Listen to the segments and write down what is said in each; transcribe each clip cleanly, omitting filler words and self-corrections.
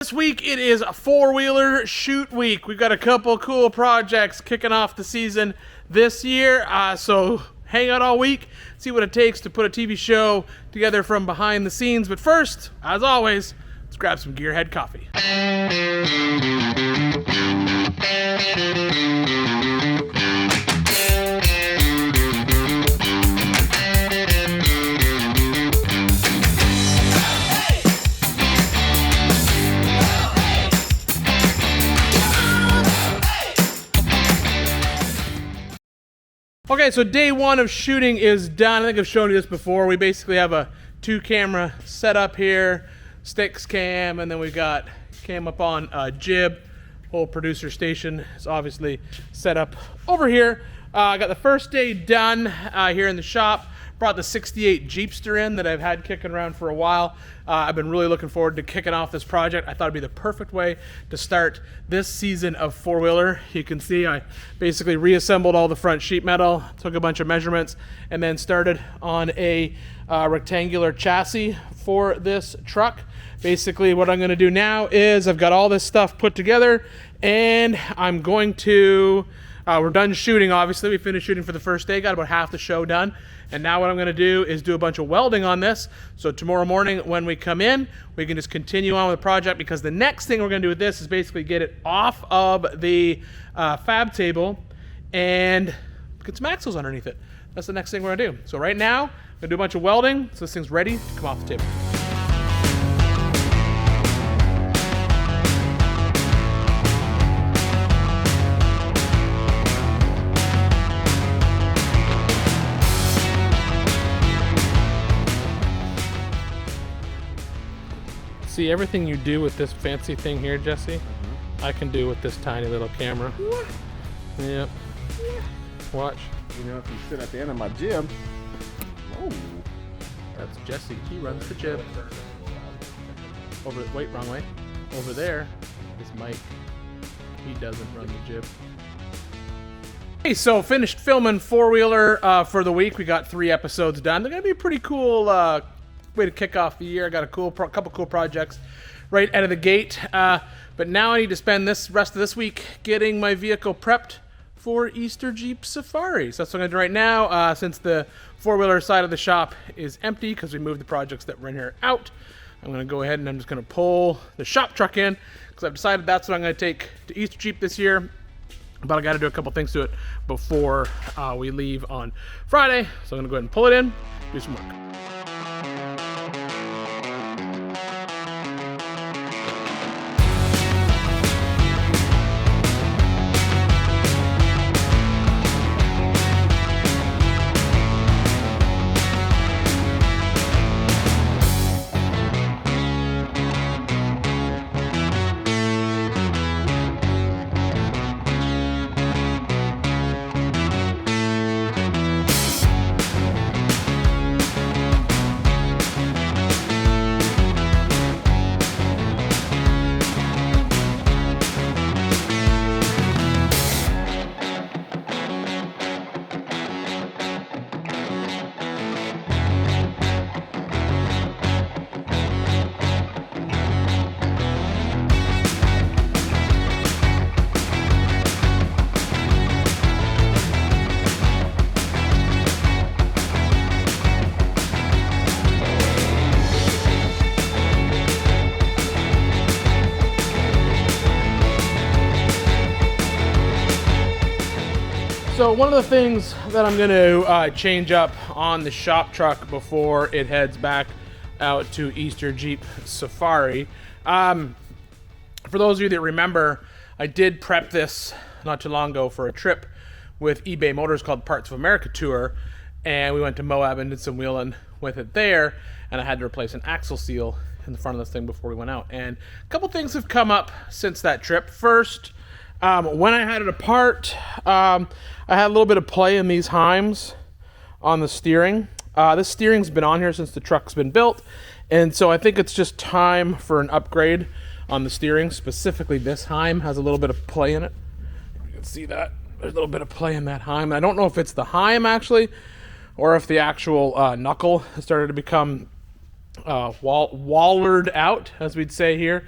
This week it is a four-wheeler shoot week. We've got a couple cool projects kicking off the season this year, so hang out all week, see what it takes to put a TV show together from behind the scenes. But first, as always, let's grab some Gearhead coffee. Okay, so day one of shooting is done. I think I've shown you this before. We basically have a 2-camera setup here, sticks cam, and then we've got cam up on a jib. Whole producer station is obviously set up over here. I got the first day done here in the shop. Brought the 68 Jeepster in that I've had kicking around for a while. I've been really looking forward to kicking off this project. I thought it'd be the perfect way to start this season of four-wheeler. You can see I basically reassembled all the front sheet metal, took a bunch of measurements, and then started on a rectangular chassis for this truck. Basically what I'm gonna do now is I've got all this stuff put together, and I'm going to, we're done shooting obviously. We finished shooting for the first day, got about half the show done. And now what I'm gonna do is do a bunch of welding on this. So tomorrow morning when we come in, we can just continue on with the project, because the next thing we're gonna do with this is basically get it off of the fab table and get some axles underneath it. That's the next thing we're gonna do. So right now, I'm gonna do a bunch of welding so this thing's ready to come off the table. See, everything you do with this fancy thing here, Jesse, I can do with this tiny little camera. Yep. Watch. You know, if you sit at the end of my jib. Oh. That's Jesse. He runs the jib. Wait, wrong way. Over there is Mike. He doesn't run the jib. Hey, so finished filming four-wheeler for the week. We got 3 episodes done. They're gonna be a pretty cool way to kick off the year. I got a couple cool projects right out of the gate, but now I need to spend this rest of this week getting my vehicle prepped for Easter Jeep Safari. So that's what I'm gonna do right now, since the four-wheeler side of the shop is empty because we moved the projects that were in here out. I'm gonna go ahead and I'm just gonna pull the shop truck in because I've decided that's what I'm gonna take to Easter Jeep this year. But I got to do a couple things to it before we leave on Friday. So I'm gonna go ahead and pull it in, do some work. So one of the things that I'm going to change up on the shop truck before it heads back out to Easter Jeep Safari. For those of you that remember, I did prep this not too long ago for a trip with eBay Motors called Parts of America Tour, and we went to Moab and did some wheeling with it there, and I had to replace an axle seal in the front of this thing before we went out. And a couple things have come up since that trip. First, when I had it apart, I had a little bit of play in these heims on the steering. This steering's been on here since the truck's been built, and so I think it's just time for an upgrade on the steering. Specifically, this heim has a little bit of play in it. You can see that. There's a little bit of play in that heim. I don't know if it's the heim, actually, or if the actual knuckle has started to become wallered out, as we'd say here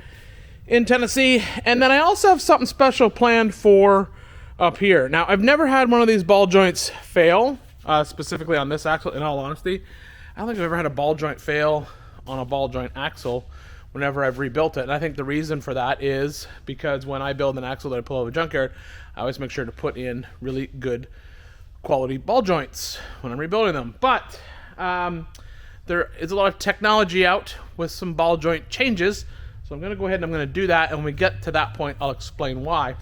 in Tennessee. And then I also have something special planned for up here. Now, I've never had one of these ball joints fail, specifically on this axle, in all honesty. I don't think I've ever had a ball joint fail on a ball joint axle whenever I've rebuilt it. And I think the reason for that is because when I build an axle that I pull out of a junkyard, I always make sure to put in really good quality ball joints when I'm rebuilding them. But there is a lot of technology out with some ball joint changes. So I'm going to go ahead and I'm going to do that. And when we get to that point, I'll explain why.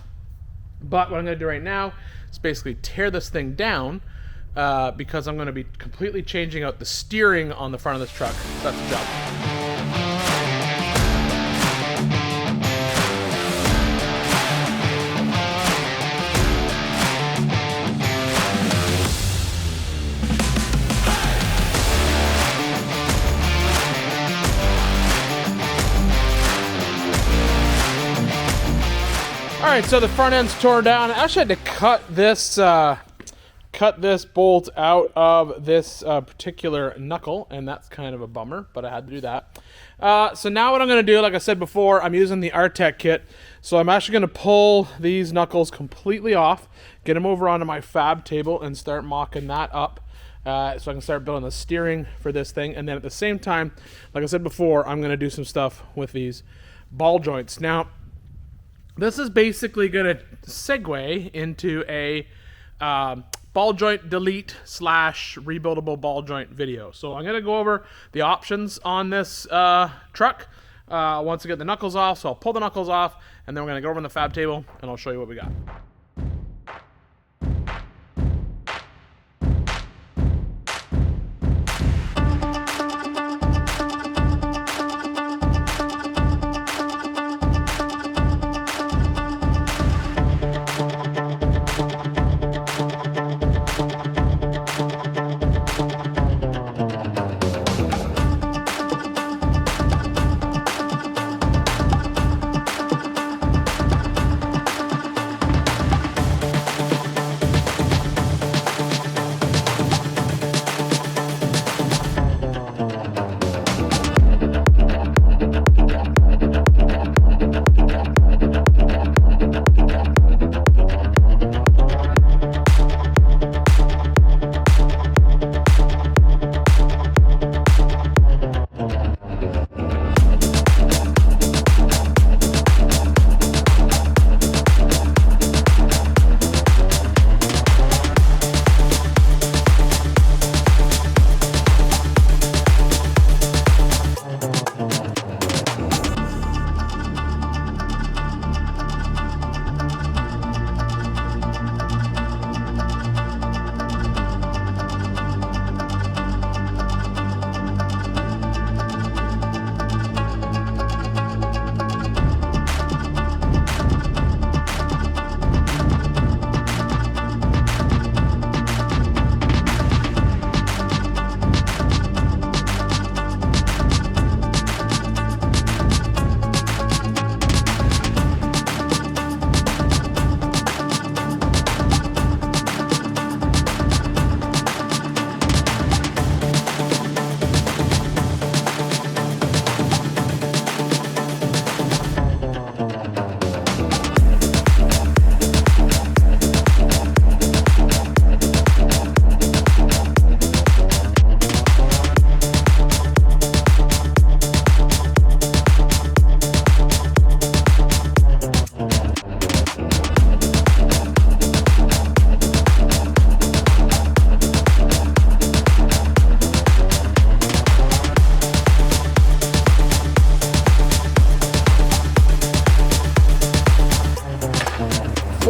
But what I'm going to do right now is basically tear this thing down because I'm going to be completely changing out the steering on the front of this truck. So that's the job. All right, so the front end's torn down. I actually had to cut this bolt out of this particular knuckle, and that's kind of a bummer, but I had to do that. So now what I'm going to do, like I said before, I'm using the Artec kit. So I'm actually going to pull these knuckles completely off, get them over onto my fab table, and start mocking that up. So I can start building the steering for this thing. And then at the same time, like I said before, I'm going to do some stuff with these ball joints. Now, this is basically going to segue into a ball joint delete / rebuildable ball joint video. So I'm going to go over the options on this truck once I get the knuckles off. So I'll pull the knuckles off, and then we're going to go over on the fab table, and I'll show you what we got.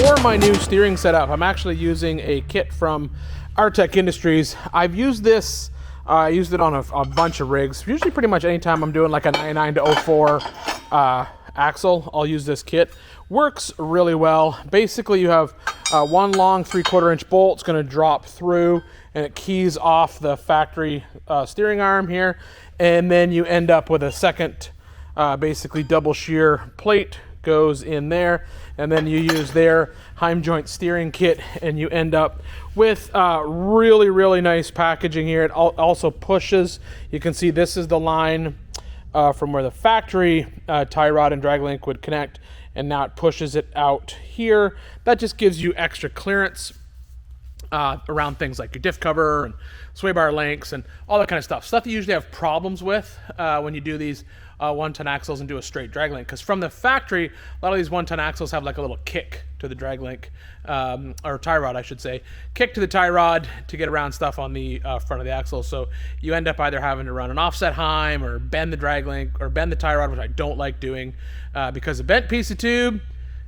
For my new steering setup, I'm actually using a kit from Artec Industries. I've used this, I used it on a bunch of rigs. Usually pretty much anytime I'm doing like a 99 to 04 axle, I'll use this kit. Works really well. Basically you have one long 3/4 inch bolt. It's going to drop through and it keys off the factory steering arm here. And then you end up with a second basically double shear plate goes in there, and then you use their Heim joint steering kit, and you end up with really nice packaging here. It also pushes. You can see this is the line from where the factory tie rod and drag link would connect, and now it pushes it out here. That just gives you extra clearance around things like your diff cover and sway bar links and all that kind of stuff. Stuff that you usually have problems with when you do these 1-ton axles and do a straight drag link. Because from the factory, a lot of these 1-ton axles have like a little kick to the drag link, or tie rod, I should say. Kick to the tie rod to get around stuff on the front of the axle. So you end up either having to run an offset heim or bend the drag link or bend the tie rod, which I don't like doing because a bent piece of tube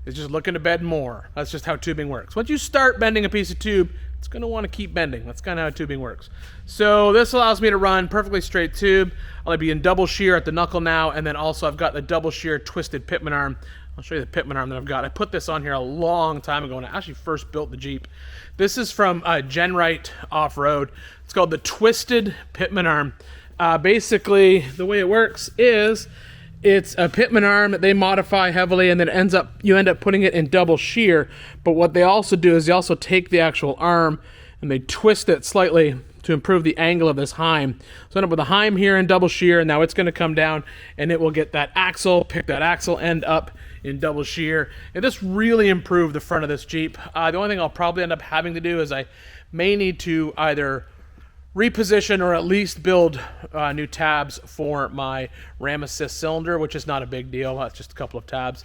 is just looking to bend more. That's just how tubing works. Once you start bending a piece of tube, it's going to want to keep bending. That's kind of how tubing works. So this allows me to run perfectly straight tube. I'll be in double shear at the knuckle now, and then also I've got the double shear twisted pitman arm. I'll show you the pitman arm that I've got. I put this on here a long time ago when I actually first built the Jeep. This is from Genrite Off-Road. It's called the twisted pitman arm. Basically, the way it works is it's a pitman arm that they modify heavily, and then you end up putting it in double shear. But what they also do is they also take the actual arm and they twist it slightly to improve the angle of this heim. So I end up with a heim here in double shear, and now it's going to come down and it will get that axle, pick that axle end up in double shear. And this really improved the front of this Jeep. The only thing I'll probably end up having to do is I may need to either reposition or at least build new tabs for my ram assist cylinder, which is not a big deal. That's just a couple of tabs.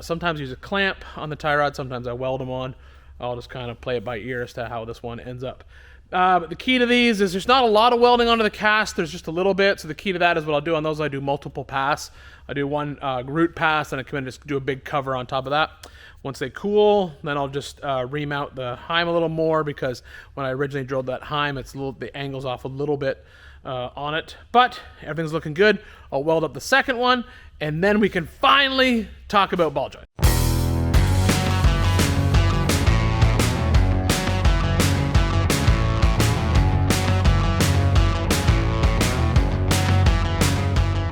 Sometimes use a clamp on the tie rod. Sometimes I weld them on. I'll just kind of play it by ear as to how this one ends up. But the key to these is there's not a lot of welding onto the cast. There's just a little bit. So the key to that is what I'll do on those. I do multiple pass. I do one root pass, and I come in and just do a big cover on top of that. Once they cool, then I'll just remount the heim a little more, because when I originally drilled that heim, the angle's off a little bit on it. But everything's looking good. I'll weld up the second one, and then we can finally talk about ball joint.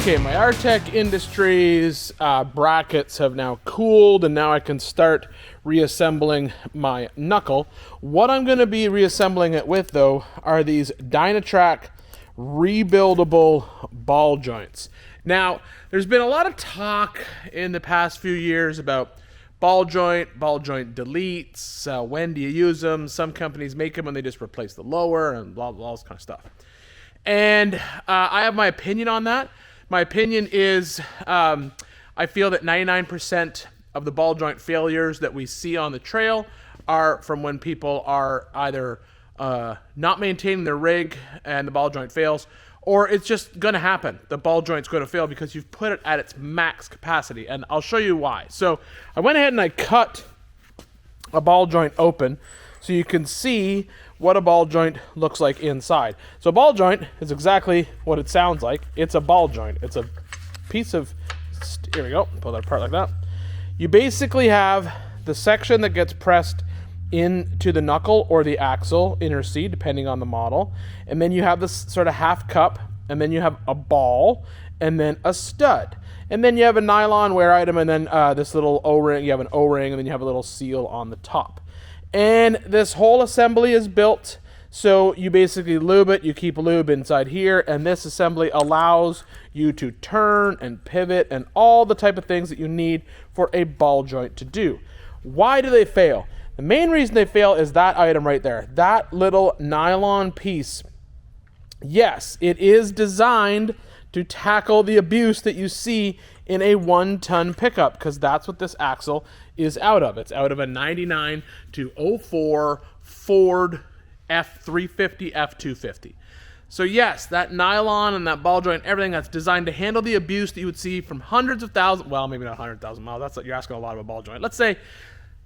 Okay, my Artec Industries brackets have now cooled, and now I can start reassembling my knuckle. What I'm going to be reassembling it with, though, are these Dynatrac rebuildable ball joints. Now, there's been a lot of talk in the past few years about ball joint deletes, when do you use them? Some companies make them and they just replace the lower and blah, blah, all this kind of stuff. And I have my opinion on that. My opinion is I feel that 99% of the ball joint failures that we see on the trail are from when people are either not maintaining their rig and the ball joint fails, or it's just going to happen. The ball joint's going to fail because you've put it at its max capacity, and I'll show you why. So I went ahead and I cut a ball joint open so you can see what a ball joint looks like inside. So a ball joint is exactly what it sounds like. It's a ball joint. It's a piece of, here we go, pull that apart like that. You basically have the section that gets pressed into the knuckle or the axle, inner C, depending on the model. And then you have this sort of half cup, and then you have a ball, and then a stud. And then you have a nylon wear item, and then this little O-ring. You have an O-ring, and then you have a little seal on the top. And this whole assembly is built so you basically lube it, you keep lube inside here, and this assembly allows you to turn and pivot and all the type of things that you need for a ball joint to do. Why do they fail? The main reason they fail is that item right there, that little nylon piece. Yes, it is designed to tackle the abuse that you see in a 1-ton pickup, because that's what this axle is out of. It's out of a 99 to 04 Ford F350, F250. So yes, that nylon and that ball joint, everything that's designed to handle the abuse that you would see from hundreds of thousands, well, maybe not 100,000 miles, that's what you're asking a lot of a ball joint. Let's say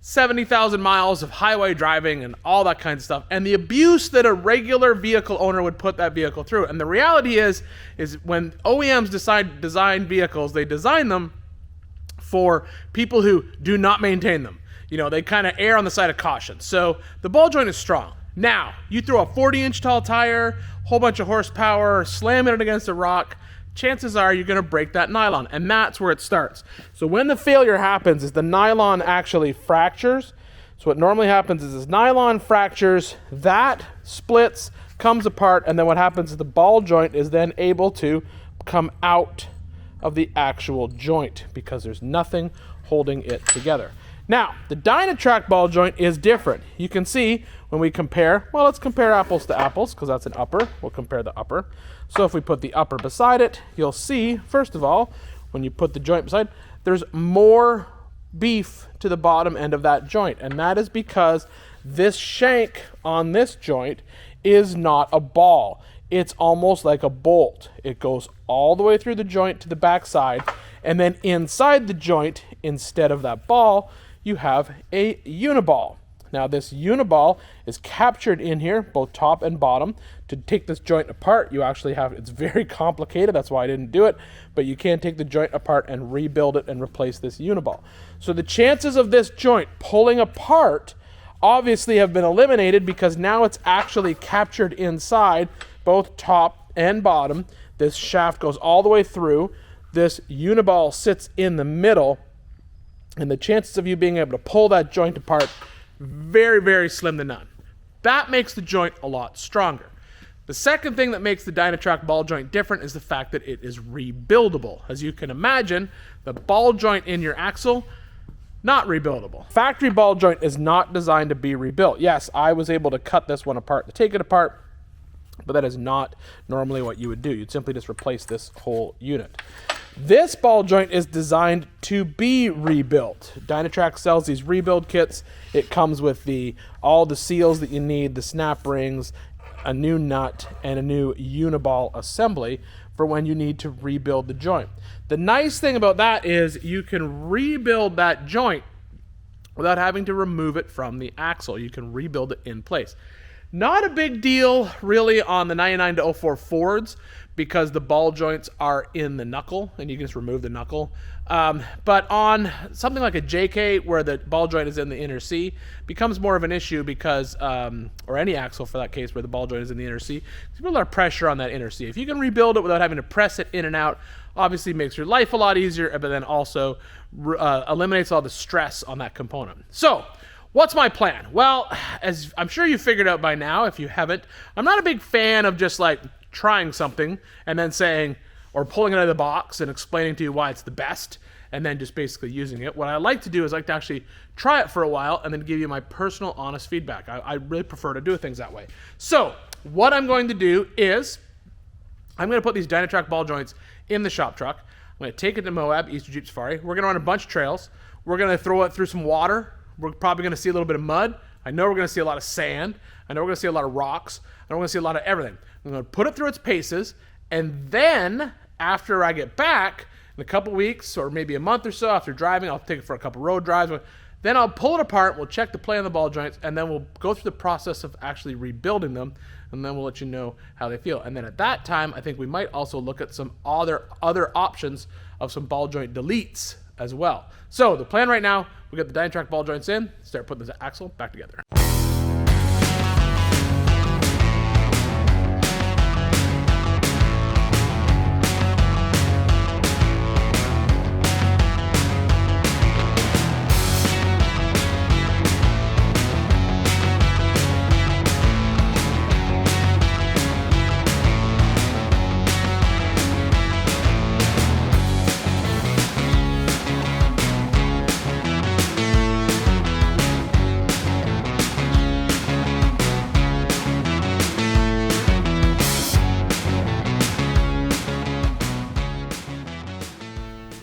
70,000 miles of highway driving and all that kind of stuff, and the abuse that a regular vehicle owner would put that vehicle through. And the reality is when OEMs design vehicles, they design them for people who do not maintain them. You know, they kind of err on the side of caution. So the ball joint is strong. Now, you throw a 40-inch tall tire, whole bunch of horsepower, slamming it against a rock, chances are you're going to break that nylon, and that's where it starts. So when the failure happens is the nylon actually fractures. So what normally happens is this nylon fractures, that splits, comes apart, and then what happens is the ball joint is then able to come out of the actual joint because there's nothing holding it together. Now, the Dynatrac ball joint is different. You can see when we compare, well, let's compare apples to apples because that's an upper. We'll compare the upper. So if we put the upper beside it, you'll see, first of all, when you put the joint beside, there's more beef to the bottom end of that joint. And that is because this shank on this joint is not a ball. It's almost like a bolt. It goes all the way through the joint to the backside, and then inside the joint, instead of that ball, you have a uniball. Now this uniball is captured in here, both top and bottom. To take this joint apart, you actually have, it's very complicated, that's why I didn't do it, but you can take the joint apart and rebuild it and replace this uniball. So the chances of this joint pulling apart obviously have been eliminated because now it's actually captured inside, both top and bottom. This shaft goes all the way through. This uniball sits in the middle, and the chances of you being able to pull that joint apart, very, very slim to none. That makes the joint a lot stronger. The second thing that makes the Dynatrac ball joint different is the fact that it is rebuildable. As you can imagine, the ball joint in your axle, not rebuildable. Factory ball joint is not designed to be rebuilt. Yes, I was able to cut this one apart to take it apart, but that is not normally what you would do. You'd simply just replace this whole unit. This ball joint is designed to be rebuilt. Dynatrac sells these rebuild kits. It comes with all the seals that you need, the snap rings, a new nut, and a new uniball assembly for when you need to rebuild the joint. The nice thing about that is you can rebuild that joint without having to remove it from the axle. You can rebuild it in place. Not a big deal really on the 99 to 04 Fords because the ball joints are in the knuckle and you can just remove the knuckle. But on something like a JK where the ball joint is in the inner C, becomes more of an issue because, or any axle for that case where the ball joint is in the inner C, there's a lot of pressure on that inner C. If you can rebuild it without having to press it in and out, obviously makes your life a lot easier, but then also eliminates all the stress on that component. So, what's my plan? Well, as I'm sure you figured out by now, if you haven't, I'm not a big fan of just like trying something and then saying, or pulling it out of the box and explaining to you why it's the best and then just basically using it. What I like to do is like to actually try it for a while and then give you my personal honest feedback. I really prefer to do things that way. So what I'm going to do is I'm going to put these Dynatrac ball joints in the shop truck. I'm going to take it to Moab, Easter Jeep Safari. We're going to run a bunch of trails. We're going to throw it through some water. We're probably going to see a little bit of mud. I know we're going to see a lot of sand. I know we're going to see a lot of rocks. I know we're going to see a lot of everything. I'm going to put it through its paces, and then after I get back in a couple weeks or maybe a month or so after driving, I'll take it for a couple road drives. Then I'll pull it apart. We'll check the play on the ball joints, and then we'll go through the process of actually rebuilding them, and then we'll let you know how they feel. And then at that time, I think we might also look at some other options of some ball joint deletes as well. So the plan right now, we get the Dynatrac ball joints in, start putting the axle back together.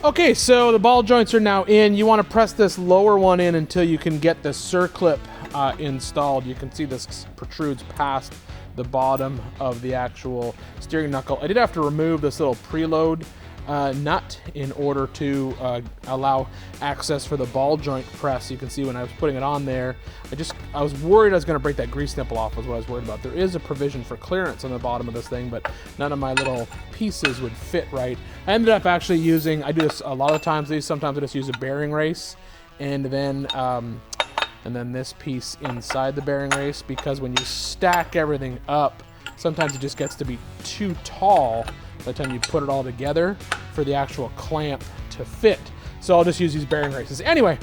Okay, so the ball joints are now in. You want to press this lower one in until you can get the circlip installed. You can see this protrudes past the bottom of the actual steering knuckle. I did have to remove this little preload nut in order to allow access for the ball joint press. You can see when I was putting it on there, I was worried I was going to break that grease nipple off, was what I was worried about. There is a provision for clearance on the bottom of this thing, but none of my little pieces would fit right. I ended up actually using, I do this a lot of times, sometimes I just use a bearing race and then this piece inside the bearing race, because when you stack everything up, sometimes it just gets to be too tall by the time you put it all together for the actual clamp to fit. So I'll just use these bearing races. Anyway,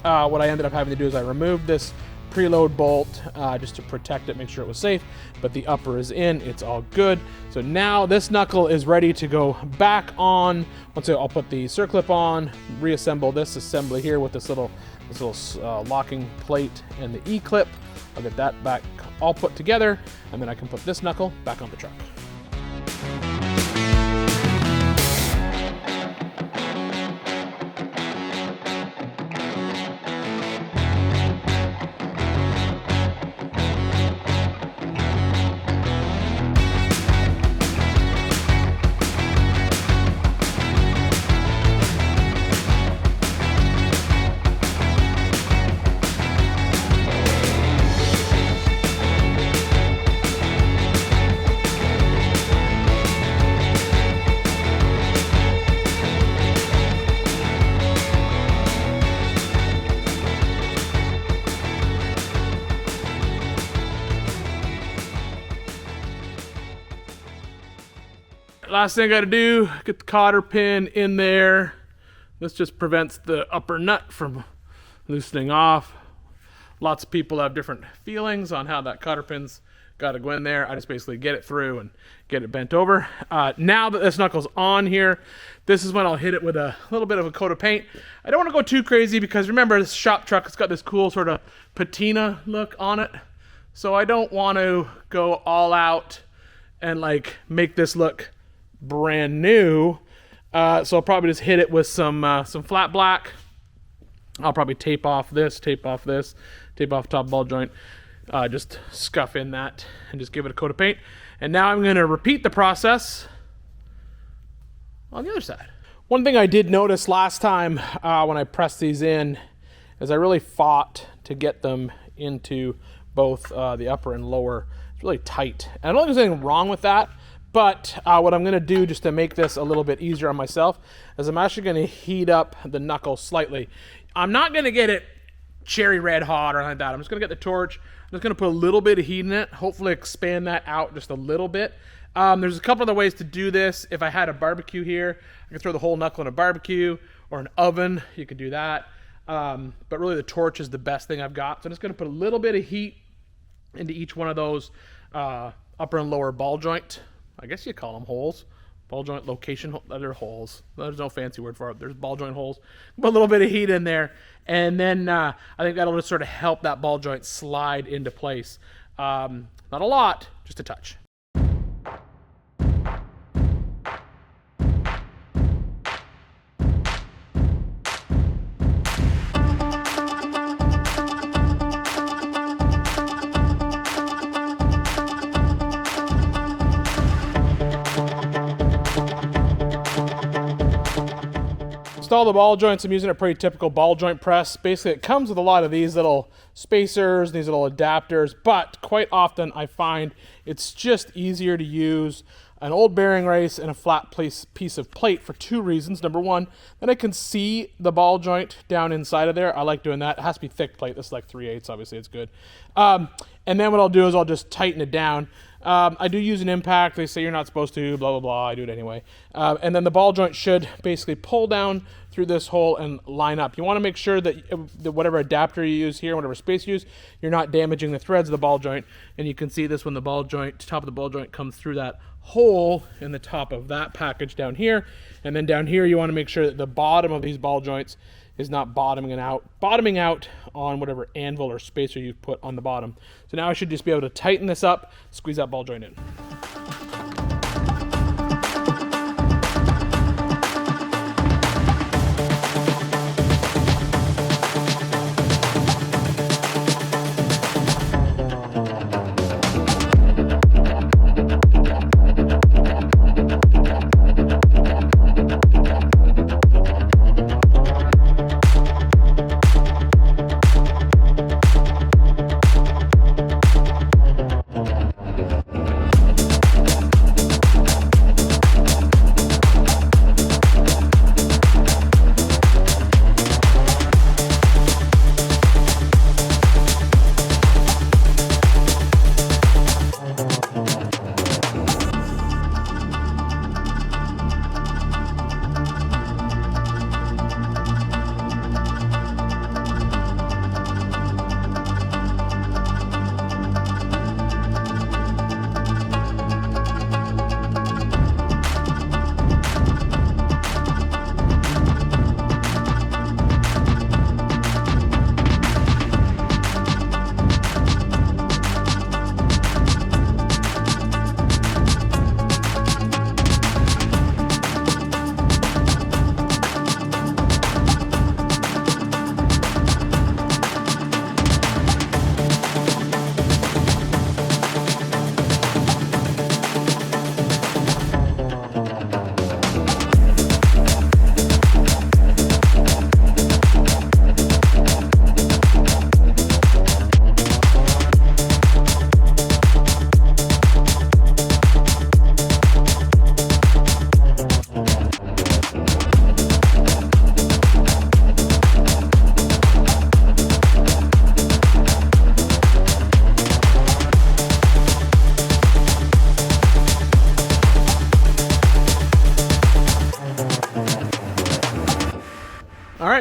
what I ended up having to do is I removed this preload bolt just to protect it, make sure it was safe, but the upper is in, it's all good. So now this knuckle is ready to go back on. Once I'll put the circlip on, reassemble this assembly here with this little locking plate and the E-clip. I'll get that back all put together, and then I can put this knuckle back on the truck. Last thing I gotta do, get the cotter pin in there. This just prevents the upper nut from loosening off. Lots of people have different feelings on how that cotter pin's gotta go in there. I just basically get it through and get it bent over. Now that this knuckle's on here, this is when I'll hit it with a little bit of a coat of paint. I don't wanna go too crazy because remember, this shop truck, it's got this cool sort of patina look on it. So I don't want to go all out and like make this look brand new, so I'll probably just hit it with some flat black. I'll probably tape off tape off top ball joint, just scuff in that and just give it a coat of paint. And now I'm going to repeat the process on the other side. One thing I did notice last time when I pressed these in is I really fought to get them into both the upper and lower. It's really tight, and I don't think there's anything wrong with that. But what I'm going to do just to make this a little bit easier on myself is I'm actually going to heat up the knuckle slightly. I'm not going to get it cherry red hot or anything like that. I'm just going to get the torch. I'm just going to put a little bit of heat in it, hopefully expand that out just a little bit. There's a couple other ways to do this. If I had a barbecue here, I could throw the whole knuckle in a barbecue or an oven. You could do that. But really the torch is the best thing I've got. So I'm just going to put a little bit of heat into each one of those upper and lower ball joint, I guess you call them holes. Ball joint location, they're holes. There's no fancy word for it. There's ball joint holes. Put a little bit of heat in there. And then I think that'll just sort of help that ball joint slide into place. Not a lot, just a touch. All the ball joints, I'm using a pretty typical ball joint press. Basically, it comes with a lot of these little spacers, these little adapters, but quite often I find it's just easier to use an old bearing race and a flat piece of plate for two reasons. Number one, then I can see the ball joint down inside of there. I like doing that. It has to be thick plate. This is like 3/8, obviously it's good. And then what I'll do is I'll just tighten it down. I do use an impact. They say you're not supposed to, blah, blah, blah. I do it anyway. And then the ball joint should basically pull down through this hole and line up. You want to make sure that whatever adapter you use here, whatever space you use, you're not damaging the threads of the ball joint. And you can see this when the ball joint, top of the ball joint comes through that hole in the top of that package down here. And then down here, you want to make sure that the bottom of these ball joints is not bottoming out on whatever anvil or spacer you've put on the bottom. So now I should just be able to tighten this up, squeeze that ball joint in.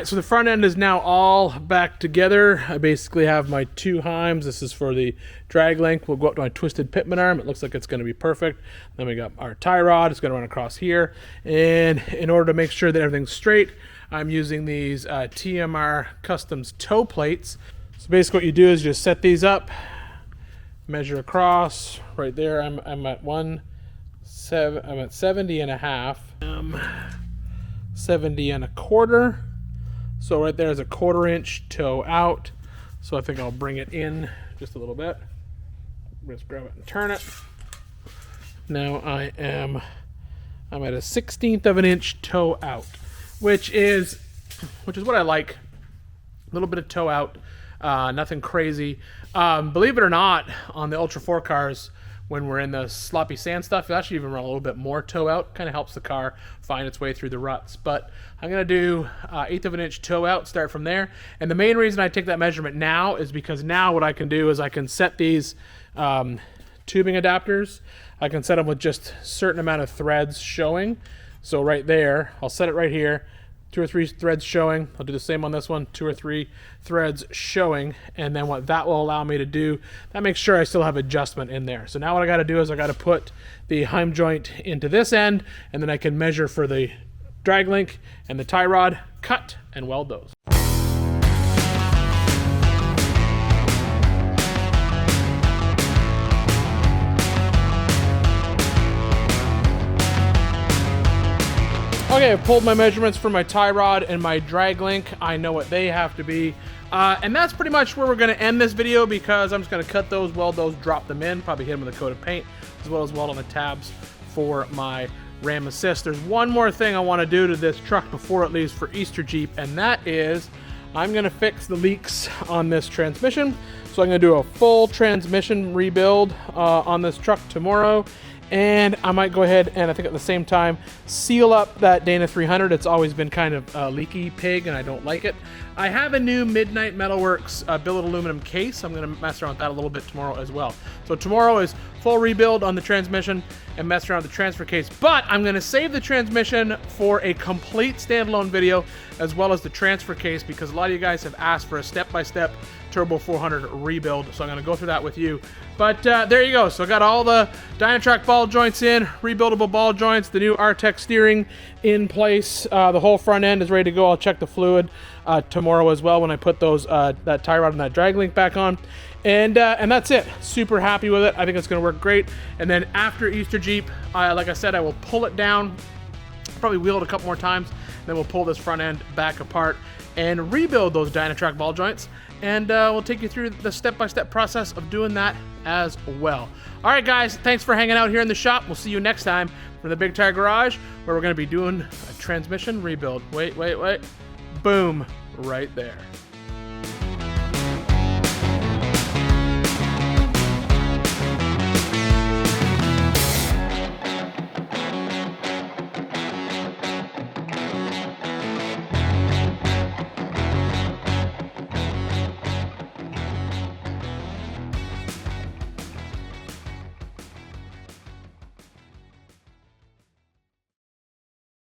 right, so the front end is now all back together. I basically have my 2 heims. This is for the drag link. We'll go up to my twisted pitman arm. It looks like it's going to be perfect. Then we got our tie rod. It's going to run across here. And in order to make sure that everything's straight, I'm using these TMR Customs toe plates. So basically what you do is just set these up, measure across. Right there, I'm at 70 and a half. 70 and a quarter. So right there is a 1/4 inch toe out. So I think I'll bring it in just a little bit. Just grab it and turn it. Now I'm at a 1/16 of an inch toe out, which is what I like. A little bit of toe out, nothing crazy. Believe it or not, on the Ultra 4 cars, when we're in the sloppy sand stuff, you'll actually even run a little bit more toe out. Kind of helps the car find its way through the ruts. But I'm going to do 1/8 of an inch toe out, start from there. And the main reason I take that measurement now is because now what I can do is I can set these tubing adapters. I can set them with just a certain amount of threads showing. So right there, I'll set it right here. 2 or 3 threads showing. I'll do the same on this one, 2 or 3 threads showing, and then what that will allow me to do, that makes sure I still have adjustment in there. So now what I got to do is I got to put the heim joint into this end, and then I can measure for the drag link and the tie rod, cut and weld those. Okay, I've pulled my measurements for my tie rod and my drag link. I know what they have to be. And that's pretty much where we're gonna end this video, because I'm just gonna cut those, weld those, drop them in, probably hit them with a coat of paint, as well as weld on the tabs for my Ram Assist. There's one more thing I wanna do to this truck before it leaves for Easter Jeep, and that is I'm gonna fix the leaks on this transmission. So I'm gonna do a full transmission rebuild on this truck tomorrow. And I might go ahead and I think at the same time seal up that Dana 300. It's always been kind of a leaky pig and I don't like it. I have a new Midnight Metalworks billet aluminum case. I'm going to mess around with that a little bit tomorrow as well. So tomorrow is full rebuild on the transmission and mess around with the transfer case. But I'm going to save the transmission for a complete standalone video, as well as the transfer case, because a lot of you guys have asked for a step-by-step Turbo 400 rebuild. So I'm going to go through that with you. But there you go. So I got all the Dynatrac ball joints in, rebuildable ball joints, the new Artec steering in place. The whole front end is ready to go. I'll check the fluid tomorrow as well when I put those that tie rod and that drag link back on. And that's it. Super happy with it. I think it's going to work great. And then after Easter Jeep, like I said, I will pull it down, probably wheel it a couple more times, then we'll pull this front end back apart and rebuild those Dynatrac ball joints. And we'll take you through the step-by-step process of doing that as well. All right, guys, thanks for hanging out here in the shop. We'll see you next time from the Big Tire Garage, where we're going to be doing a transmission rebuild. Wait. Boom, right there.